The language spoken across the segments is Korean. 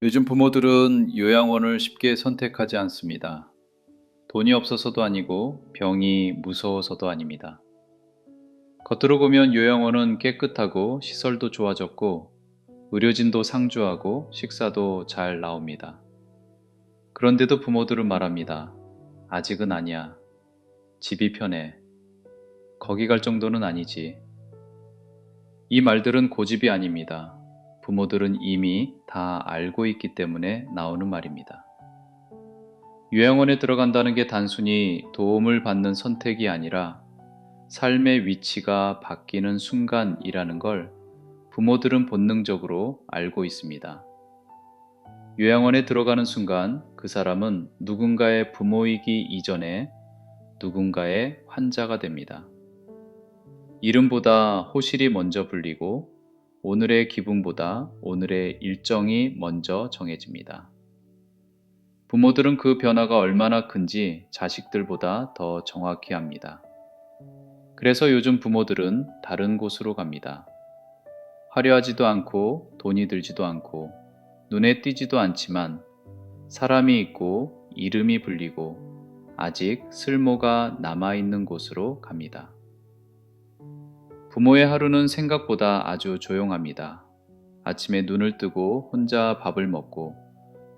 요즘 부모들은 요양원을 쉽게 선택하지 않습니다. 돈이 없어서도 아니고 병이 무서워서도 아닙니다. 겉으로 보면 요양원은 깨끗하고 시설도 좋아졌고 의료진도 상주하고 식사도 잘 나옵니다. 그런데도 부모들은 말합니다. 아직은 아니야. 집이 편해. 거기 갈 정도는 아니지. 이 말들은 고집이 아닙니다. 부모들은 이미 다 알고 있기 때문에 나오는 말입니다. 요양원에 들어간다는 게 단순히 도움을 받는 선택이 아니라 삶의 위치가 바뀌는 순간이라는 걸 부모들은 본능적으로 알고 있습니다. 요양원에 들어가는 순간 그 사람은 누군가의 부모이기 이전에 누군가의 환자가 됩니다. 이름보다 호실이 먼저 불리고 오늘의 기분보다 오늘의 일정이 먼저 정해집니다. 부모들은 그 변화가 얼마나 큰지 자식들보다 더 정확히 압니다. 그래서 요즘 부모들은 다른 곳으로 갑니다. 화려하지도 않고 돈이 들지도 않고 눈에 띄지도 않지만 사람이 있고 이름이 불리고 아직 쓸모가 남아있는 곳으로 갑니다. 부모의 하루는 생각보다 아주 조용합니다. 아침에 눈을 뜨고 혼자 밥을 먹고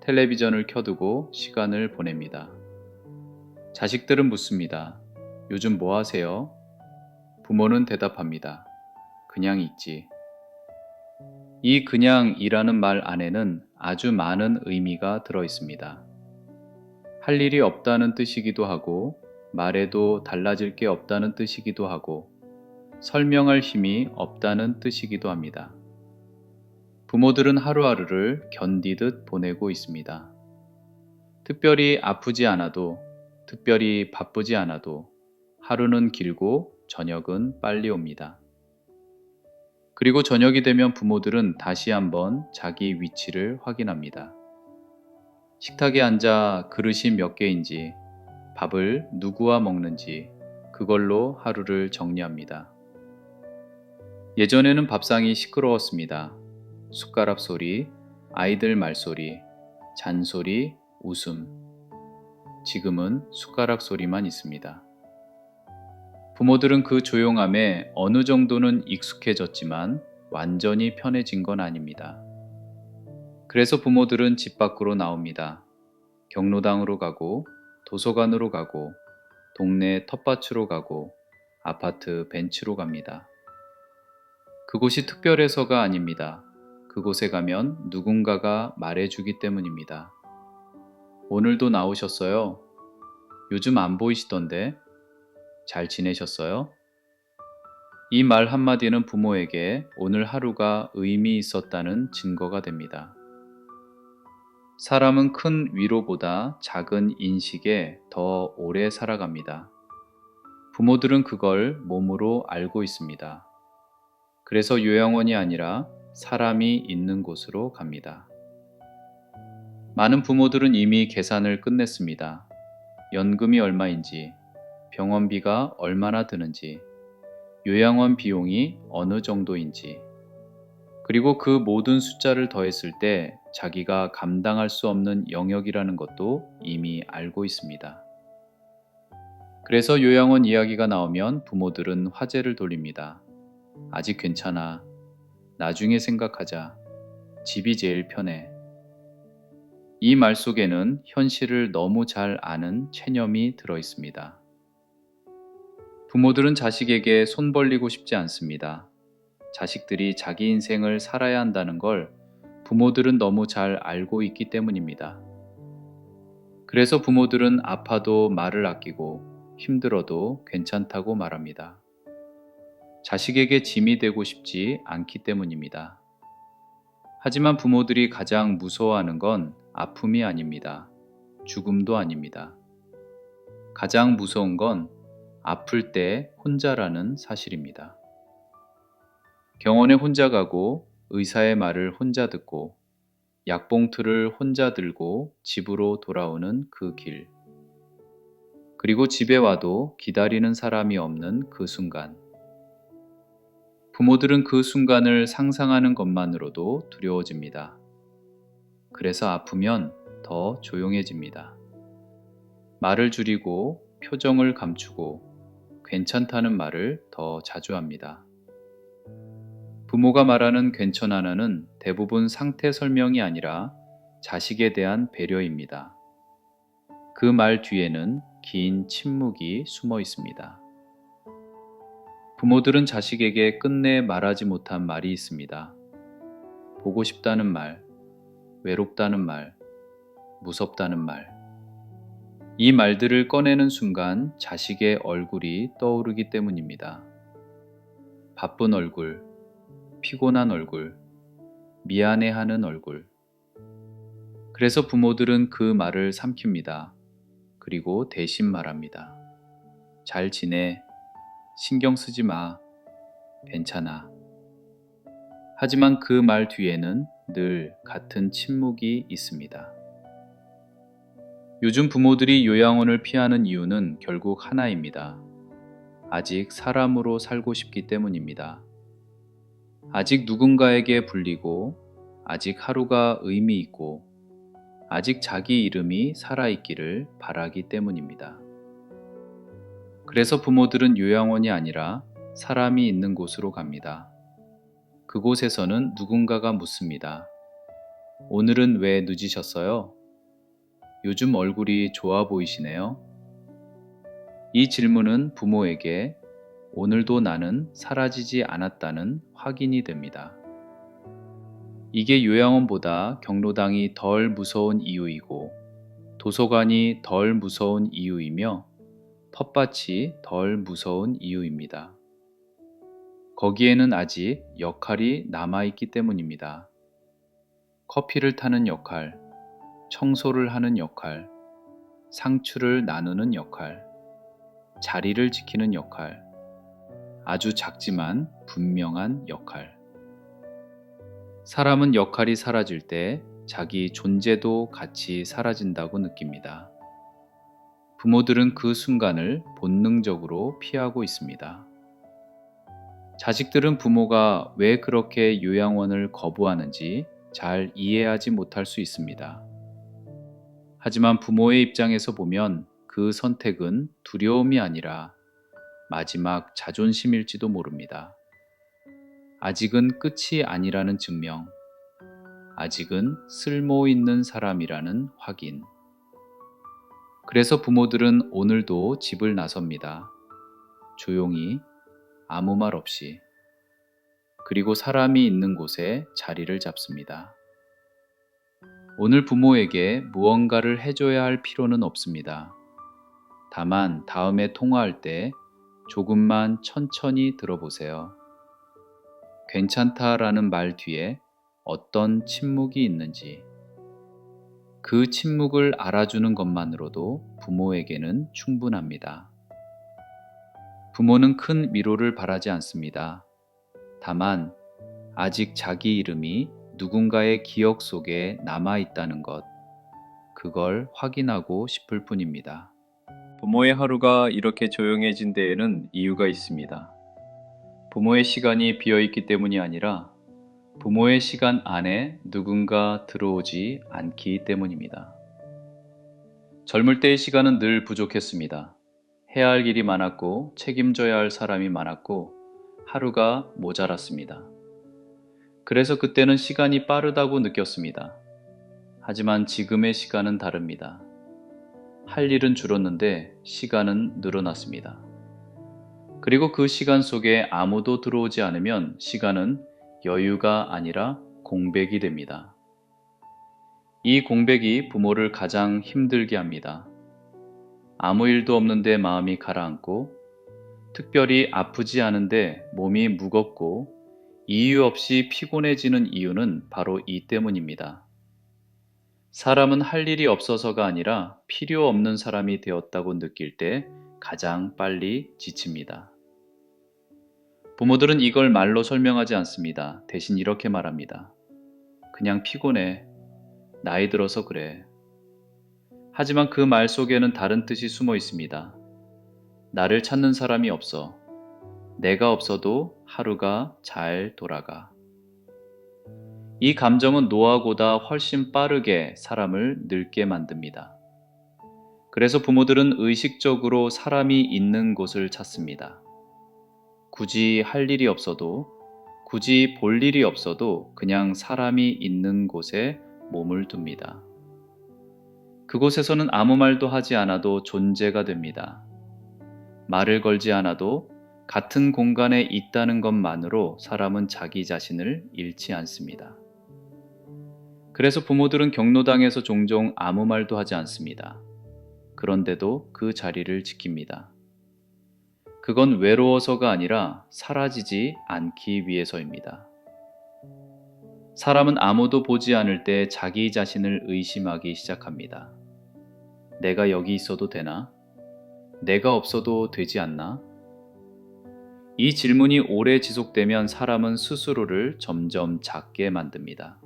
텔레비전을 켜두고 시간을 보냅니다. 자식들은 묻습니다. 요즘 뭐 하세요? 부모는 대답합니다. 그냥 있지. 이 그냥이라는 말 안에는 아주 많은 의미가 들어 있습니다. 할 일이 없다는 뜻이기도 하고, 말해도 달라질 게 없다는 뜻이기도 하고, 설명할 힘이 없다는 뜻이기도 합니다. 부모들은 하루하루를 견디듯 보내고 있습니다. 특별히 아프지 않아도, 특별히 바쁘지 않아도, 하루는 길고 저녁은 빨리 옵니다. 그리고 저녁이 되면 부모들은 다시 한번 자기 위치를 확인합니다. 식탁에 앉아 그릇이 몇 개인지, 밥을 누구와 먹는지, 그걸로 하루를 정리합니다. 예전에는 밥상이 시끄러웠습니다. 숟가락 소리, 아이들 말소리, 잔소리, 웃음. 지금은 숟가락 소리만 있습니다. 부모들은 그 조용함에 어느 정도는 익숙해졌지만 완전히 편해진 건 아닙니다. 그래서 부모들은 집 밖으로 나옵니다. 경로당으로 가고, 도서관으로 가고, 동네 텃밭으로 가고, 아파트 벤치로 갑니다. 그곳이 특별해서가 아닙니다. 그곳에 가면 누군가가 말해주기 때문입니다. 오늘도 나오셨어요? 요즘 안 보이시던데? 잘 지내셨어요? 이 말 한마디는 부모에게 오늘 하루가 의미 있었다는 증거가 됩니다. 사람은 큰 위로보다 작은 인식에 더 오래 살아갑니다. 부모들은 그걸 몸으로 알고 있습니다. 그래서 요양원이 아니라 사람이 있는 곳으로 갑니다. 많은 부모들은 이미 계산을 끝냈습니다. 연금이 얼마인지, 병원비가 얼마나 드는지, 요양원 비용이 어느 정도인지, 그리고 그 모든 숫자를 더했을 때 자기가 감당할 수 없는 영역이라는 것도 이미 알고 있습니다. 그래서 요양원 이야기가 나오면 부모들은 화제를 돌립니다. 아직 괜찮아. 나중에 생각하자. 집이 제일 편해. 이 말 속에는 현실을 너무 잘 아는 체념이 들어 있습니다. 부모들은 자식에게 손 벌리고 싶지 않습니다. 자식들이 자기 인생을 살아야 한다는 걸 부모들은 너무 잘 알고 있기 때문입니다. 그래서 부모들은 아파도 말을 아끼고 힘들어도 괜찮다고 말합니다. 자식에게 짐이 되고 싶지 않기 때문입니다. 하지만 부모들이 가장 무서워하는 건 아픔이 아닙니다. 죽음도 아닙니다. 가장 무서운 건 아플 때 혼자라는 사실입니다. 병원에 혼자 가고 의사의 말을 혼자 듣고 약봉투를 혼자 들고 집으로 돌아오는 그 길. 그리고 집에 와도 기다리는 사람이 없는 그 순간. 부모들은 그 순간을 상상하는 것만으로도 두려워집니다. 그래서 아프면 더 조용해집니다. 말을 줄이고 표정을 감추고 괜찮다는 말을 더 자주 합니다. 부모가 말하는 괜찮아는 대부분 상태 설명이 아니라 자식에 대한 배려입니다. 그 말 뒤에는 긴 침묵이 숨어 있습니다. 부모들은 자식에게 끝내 말하지 못한 말이 있습니다. 보고 싶다는 말, 외롭다는 말, 무섭다는 말. 이 말들을 꺼내는 순간 자식의 얼굴이 떠오르기 때문입니다. 바쁜 얼굴, 피곤한 얼굴, 미안해하는 얼굴. 그래서 부모들은 그 말을 삼킵니다. 그리고 대신 말합니다. 잘 지내. 신경 쓰지 마. 괜찮아. 하지만 그 말 뒤에는 늘 같은 침묵이 있습니다. 요즘 부모들이 요양원을 피하는 이유는 결국 하나입니다. 아직 사람으로 살고 싶기 때문입니다. 아직 누군가에게 불리고, 아직 하루가 의미 있고, 아직 자기 이름이 살아있기를 바라기 때문입니다. 그래서 부모들은 요양원이 아니라 사람이 있는 곳으로 갑니다. 그곳에서는 누군가가 묻습니다. 오늘은 왜 늦으셨어요? 요즘 얼굴이 좋아 보이시네요. 이 질문은 부모에게 오늘도 나는 사라지지 않았다는 확인이 됩니다. 이게 요양원보다 경로당이 덜 무서운 이유이고 도서관이 덜 무서운 이유이며 텃밭이 덜 무서운 이유입니다. 거기에는 아직 역할이 남아있기 때문입니다. 커피를 타는 역할, 청소를 하는 역할, 상추를 나누는 역할, 자리를 지키는 역할, 아주 작지만 분명한 역할. 사람은 역할이 사라질 때 자기 존재도 같이 사라진다고 느낍니다. 부모들은 그 순간을 본능적으로 피하고 있습니다. 자식들은 부모가 왜 그렇게 요양원을 거부하는지 잘 이해하지 못할 수 있습니다. 하지만 부모의 입장에서 보면 그 선택은 두려움이 아니라 마지막 자존심일지도 모릅니다. 아직은 끝이 아니라는 증명, 아직은 쓸모 있는 사람이라는 확인. 그래서 부모들은 오늘도 집을 나섭니다. 조용히, 아무 말 없이. 그리고 사람이 있는 곳에 자리를 잡습니다. 오늘 부모에게 무언가를 해줘야 할 필요는 없습니다. 다만 다음에 통화할 때 조금만 천천히 들어보세요. 괜찮다라는 말 뒤에 어떤 침묵이 있는지. 그 침묵을 알아주는 것만으로도 부모에게는 충분합니다. 부모는 큰 위로를 바라지 않습니다. 다만 아직 자기 이름이 누군가의 기억 속에 남아있다는 것, 그걸 확인하고 싶을 뿐입니다. 부모의 하루가 이렇게 조용해진 데에는 이유가 있습니다. 부모의 시간이 비어있기 때문이 아니라 부모의 시간 안에 누군가 들어오지 않기 때문입니다. 젊을 때의 시간은 늘 부족했습니다. 해야 할 일이 많았고 책임져야 할 사람이 많았고 하루가 모자랐습니다. 그래서 그때는 시간이 빠르다고 느꼈습니다. 하지만 지금의 시간은 다릅니다. 할 일은 줄었는데 시간은 늘어났습니다. 그리고 그 시간 속에 아무도 들어오지 않으면 시간은 여유가 아니라 공백이 됩니다. 이 공백이 부모를 가장 힘들게 합니다. 아무 일도 없는데 마음이 가라앉고 특별히 아프지 않은데 몸이 무겁고 이유 없이 피곤해지는 이유는 바로 이 때문입니다. 사람은 할 일이 없어서가 아니라 필요 없는 사람이 되었다고 느낄 때 가장 빨리 지칩니다. 부모들은 이걸 말로 설명하지 않습니다. 대신 이렇게 말합니다. 그냥 피곤해. 나이 들어서 그래. 하지만 그 말 속에는 다른 뜻이 숨어 있습니다. 나를 찾는 사람이 없어. 내가 없어도 하루가 잘 돌아가. 이 감정은 노하고다 훨씬 빠르게 사람을 늙게 만듭니다. 그래서 부모들은 의식적으로 사람이 있는 곳을 찾습니다. 굳이 할 일이 없어도, 굳이 볼 일이 없어도 그냥 사람이 있는 곳에 몸을 둡니다. 그곳에서는 아무 말도 하지 않아도 존재가 됩니다. 말을 걸지 않아도 같은 공간에 있다는 것만으로 사람은 자기 자신을 잃지 않습니다. 그래서 부모들은 경로당에서 종종 아무 말도 하지 않습니다. 그런데도 그 자리를 지킵니다. 그건 외로워서가 아니라 사라지지 않기 위해서입니다. 사람은 아무도 보지 않을 때 자기 자신을 의심하기 시작합니다. 내가 여기 있어도 되나? 내가 없어도 되지 않나? 이 질문이 오래 지속되면 사람은 스스로를 점점 작게 만듭니다.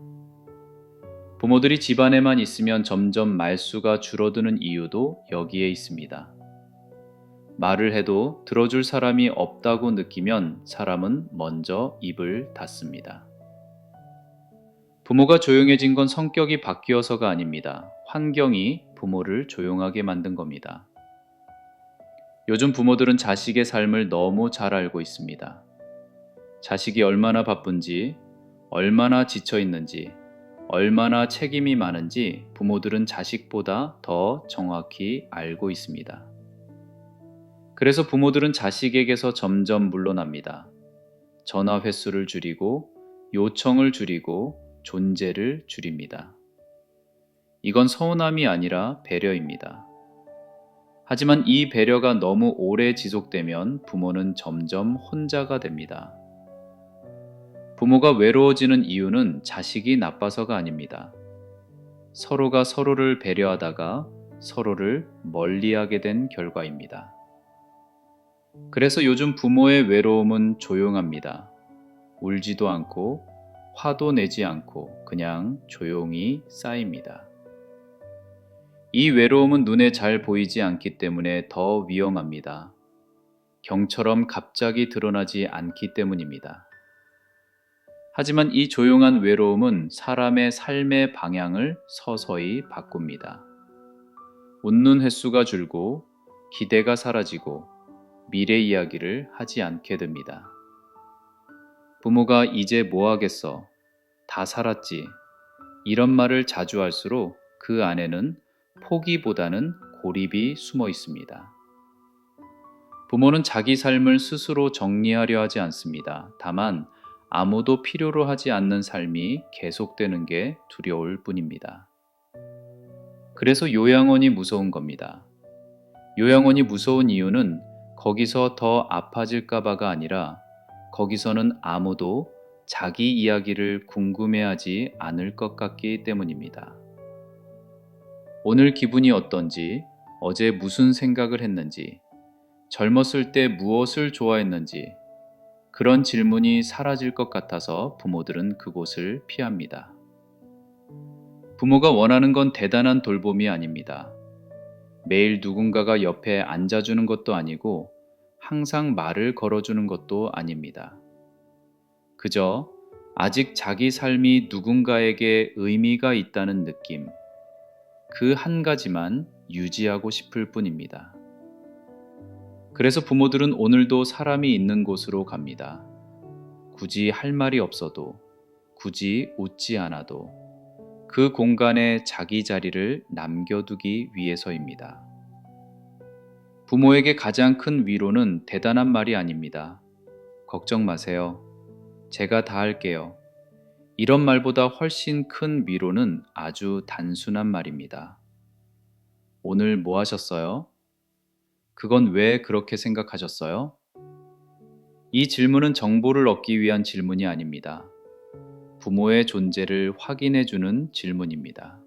부모들이 집안에만 있으면 점점 말수가 줄어드는 이유도 여기에 있습니다. 말을 해도 들어줄 사람이 없다고 느끼면 사람은 먼저 입을 닫습니다. 부모가 조용해진 건 성격이 바뀌어서가 아닙니다. 환경이 부모를 조용하게 만든 겁니다. 요즘 부모들은 자식의 삶을 너무 잘 알고 있습니다. 자식이 얼마나 바쁜지, 얼마나 지쳐 있는지, 얼마나 책임이 많은지 부모들은 자식보다 더 정확히 알고 있습니다. 그래서 부모들은 자식에게서 점점 물러납니다. 전화 횟수를 줄이고, 요청을 줄이고, 존재를 줄입니다. 이건 서운함이 아니라 배려입니다. 하지만 이 배려가 너무 오래 지속되면 부모는 점점 혼자가 됩니다. 부모가 외로워지는 이유는 자식이 나빠서가 아닙니다. 서로가 서로를 배려하다가 서로를 멀리하게 된 결과입니다. 그래서 요즘 부모의 외로움은 조용합니다. 울지도 않고 화도 내지 않고 그냥 조용히 쌓입니다. 이 외로움은 눈에 잘 보이지 않기 때문에 더 위험합니다. 경처럼 갑자기 드러나지 않기 때문입니다. 하지만 이 조용한 외로움은 사람의 삶의 방향을 서서히 바꿉니다. 웃는 횟수가 줄고 기대가 사라지고 미래 이야기를 하지 않게 됩니다. 부모가 이제 뭐 하겠어? 다 살았지. 이런 말을 자주 할수록 그 안에는 포기보다는 고립이 숨어 있습니다. 부모는 자기 삶을 스스로 정리하려 하지 않습니다. 다만 아무도 필요로 하지 않는 삶이 계속되는 게 두려울 뿐입니다. 그래서 요양원이 무서운 겁니다. 요양원이 무서운 이유는 거기서 더 아파질까봐가 아니라 거기서는 아무도 자기 이야기를 궁금해하지 않을 것 같기 때문입니다. 오늘 기분이 어떤지, 어제 무슨 생각을 했는지, 젊었을 때 무엇을 좋아했는지, 그런 질문이 사라질 것 같아서 부모들은 그곳을 피합니다. 부모가 원하는 건 대단한 돌봄이 아닙니다. 매일 누군가가 옆에 앉아주는 것도 아니고 항상 말을 걸어주는 것도 아닙니다. 그저 아직 자기 삶이 누군가에게 의미가 있다는 느낌, 그 한 가지만 유지하고 싶을 뿐입니다. 그래서 부모들은 오늘도 사람이 있는 곳으로 갑니다. 굳이 할 말이 없어도, 굳이 웃지 않아도 그 공간에 자기 자리를 남겨두기 위해서입니다. 부모에게 가장 큰 위로는 대단한 말이 아닙니다. 걱정 마세요. 제가 다 할게요. 이런 말보다 훨씬 큰 위로는 아주 단순한 말입니다. 오늘 뭐 하셨어요? 그건 왜 그렇게 생각하셨어요? 이 질문은 정보를 얻기 위한 질문이 아닙니다. 부모의 존재를 확인해주는 질문입니다.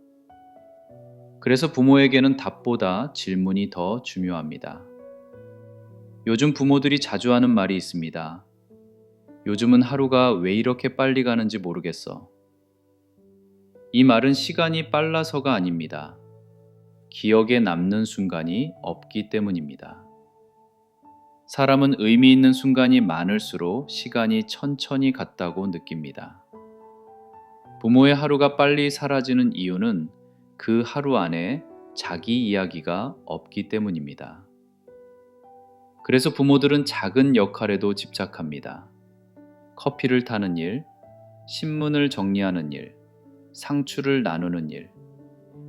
그래서 부모에게는 답보다 질문이 더 중요합니다. 요즘 부모들이 자주 하는 말이 있습니다. 요즘은 하루가 왜 이렇게 빨리 가는지 모르겠어. 이 말은 시간이 빨라서가 아닙니다. 기억에 남는 순간이 없기 때문입니다. 사람은 의미 있는 순간이 많을수록 시간이 천천히 갔다고 느낍니다. 부모의 하루가 빨리 사라지는 이유는 그 하루 안에 자기 이야기가 없기 때문입니다. 그래서 부모들은 작은 역할에도 집착합니다. 커피를 타는 일, 신문을 정리하는 일, 상추를 나누는 일.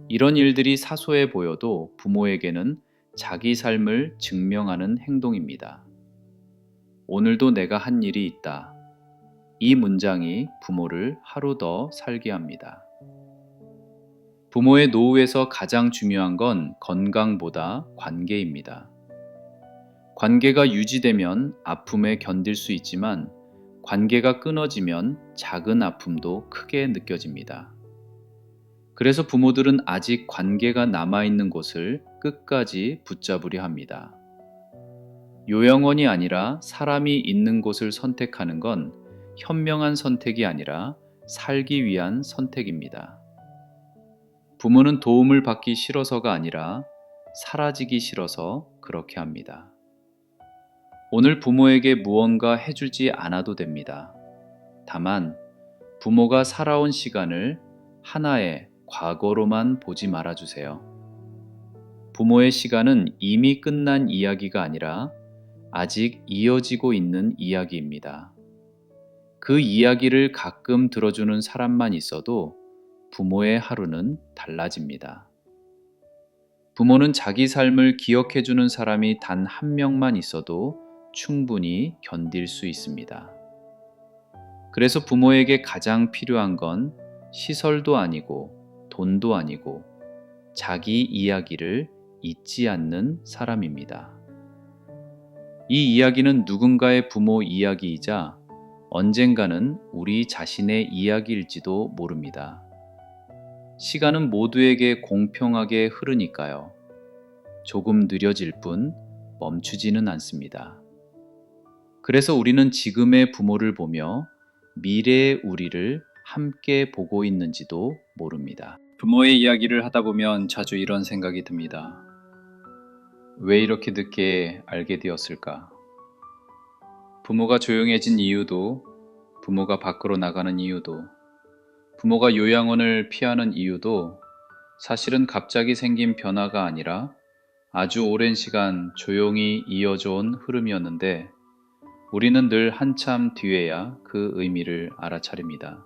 이런 일들이 사소해 보여도 부모에게는 자기 삶을 증명하는 행동입니다. 오늘도 내가 한 일이 있다. 이 문장이 부모를 하루 더 살게 합니다. 부모의 노후에서 가장 중요한 건 건강보다 관계입니다. 관계가 유지되면 아픔에 견딜 수 있지만 관계가 끊어지면 작은 아픔도 크게 느껴집니다. 그래서 부모들은 아직 관계가 남아있는 곳을 끝까지 붙잡으려 합니다. 요양원이 아니라 사람이 있는 곳을 선택하는 건 현명한 선택이 아니라 살기 위한 선택입니다. 부모는 도움을 받기 싫어서가 아니라 사라지기 싫어서 그렇게 합니다. 오늘 부모에게 무언가 해주지 않아도 됩니다. 다만 부모가 살아온 시간을 하나의 과거로만 보지 말아주세요. 부모의 시간은 이미 끝난 이야기가 아니라 아직 이어지고 있는 이야기입니다. 그 이야기를 가끔 들어주는 사람만 있어도 부모의 하루는 달라집니다. 부모는 자기 삶을 기억해주는 사람이 단 한 명만 있어도 충분히 견딜 수 있습니다. 그래서 부모에게 가장 필요한 건 시설도 아니고 돈도 아니고 자기 이야기를 잊지 않는 사람입니다. 이 이야기는 누군가의 부모 이야기이자 언젠가는 우리 자신의 이야기일지도 모릅니다. 시간은 모두에게 공평하게 흐르니까요. 조금 느려질 뿐 멈추지는 않습니다. 그래서 우리는 지금의 부모를 보며 미래의 우리를 함께 보고 있는지도 모릅니다. 부모의 이야기를 하다 보면 자주 이런 생각이 듭니다. 왜 이렇게 늦게 알게 되었을까? 부모가 조용해진 이유도, 부모가 밖으로 나가는 이유도, 부모가 요양원을 피하는 이유도 사실은 갑자기 생긴 변화가 아니라 아주 오랜 시간 조용히 이어져 온 흐름이었는데 우리는 늘 한참 뒤에야 그 의미를 알아차립니다.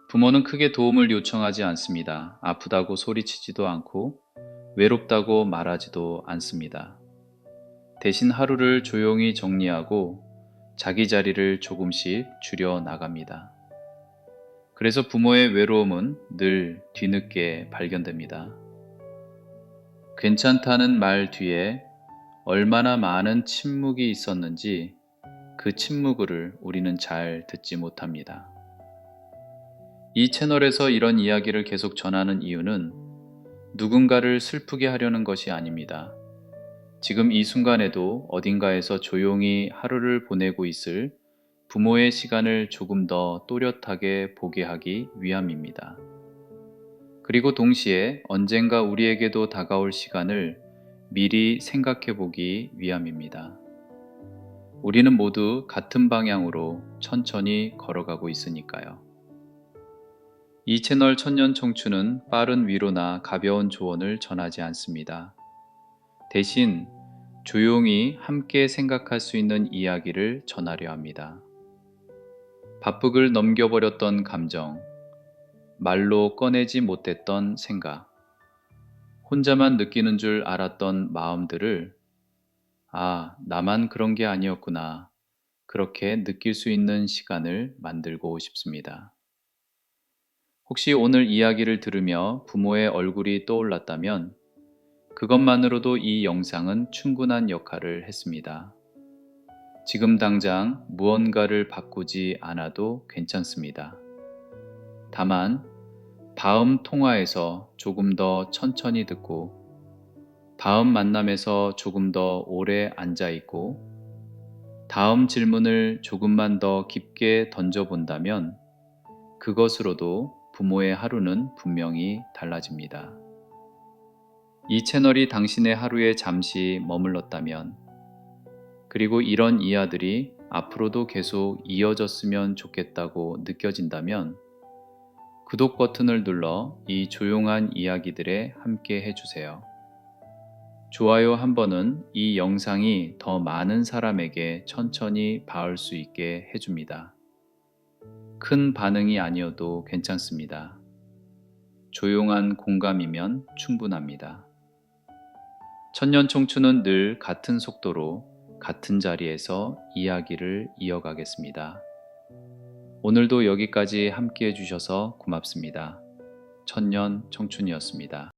부모는 크게 도움을 요청하지 않습니다. 아프다고 소리치지도 않고 외롭다고 말하지도 않습니다. 대신 하루를 조용히 정리하고 자기 자리를 조금씩 줄여 나갑니다. 그래서 부모의 외로움은 늘 뒤늦게 발견됩니다. 괜찮다는 말 뒤에 얼마나 많은 침묵이 있었는지 그 침묵을 우리는 잘 듣지 못합니다. 이 채널에서 이런 이야기를 계속 전하는 이유는 누군가를 슬프게 하려는 것이 아닙니다. 지금 이 순간에도 어딘가에서 조용히 하루를 보내고 있을 부모의 시간을 조금 더 또렷하게 보게 하기 위함입니다. 그리고 동시에 언젠가 우리에게도 다가올 시간을 미리 생각해 보기 위함입니다. 우리는 모두 같은 방향으로 천천히 걸어가고 있으니까요. 이 채널 천년 청춘은 빠른 위로나 가벼운 조언을 전하지 않습니다. 대신 조용히 함께 생각할 수 있는 이야기를 전하려 합니다. 바쁘글 넘겨버렸던 감정, 말로 꺼내지 못했던 생각, 혼자만 느끼는 줄 알았던 마음들을 나만 그런 게 아니었구나. 그렇게 느낄 수 있는 시간을 만들고 싶습니다. 혹시 오늘 이야기를 들으며 부모의 얼굴이 떠올랐다면 그것만으로도 이 영상은 충분한 역할을 했습니다. 지금 당장 무언가를 바꾸지 않아도 괜찮습니다. 다만 다음 통화에서 조금 더 천천히 듣고 다음 만남에서 조금 더 오래 앉아 있고 다음 질문을 조금만 더 깊게 던져본다면 그것으로도 부모의 하루는 분명히 달라집니다. 이 채널이 당신의 하루에 잠시 머물렀다면 그리고 이런 이야들이 앞으로도 계속 이어졌으면 좋겠다고 느껴진다면 구독 버튼을 눌러 이 조용한 이야기들에 함께 해주세요. 좋아요 한 번은 이 영상이 더 많은 사람에게 천천히 닿을 수 있게 해줍니다. 큰 반응이 아니어도 괜찮습니다. 조용한 공감이면 충분합니다. 천년 청춘은 늘 같은 속도로 같은 자리에서 이야기를 이어가겠습니다. 오늘도 여기까지 함께 해주셔서 고맙습니다. 천년 청춘이었습니다.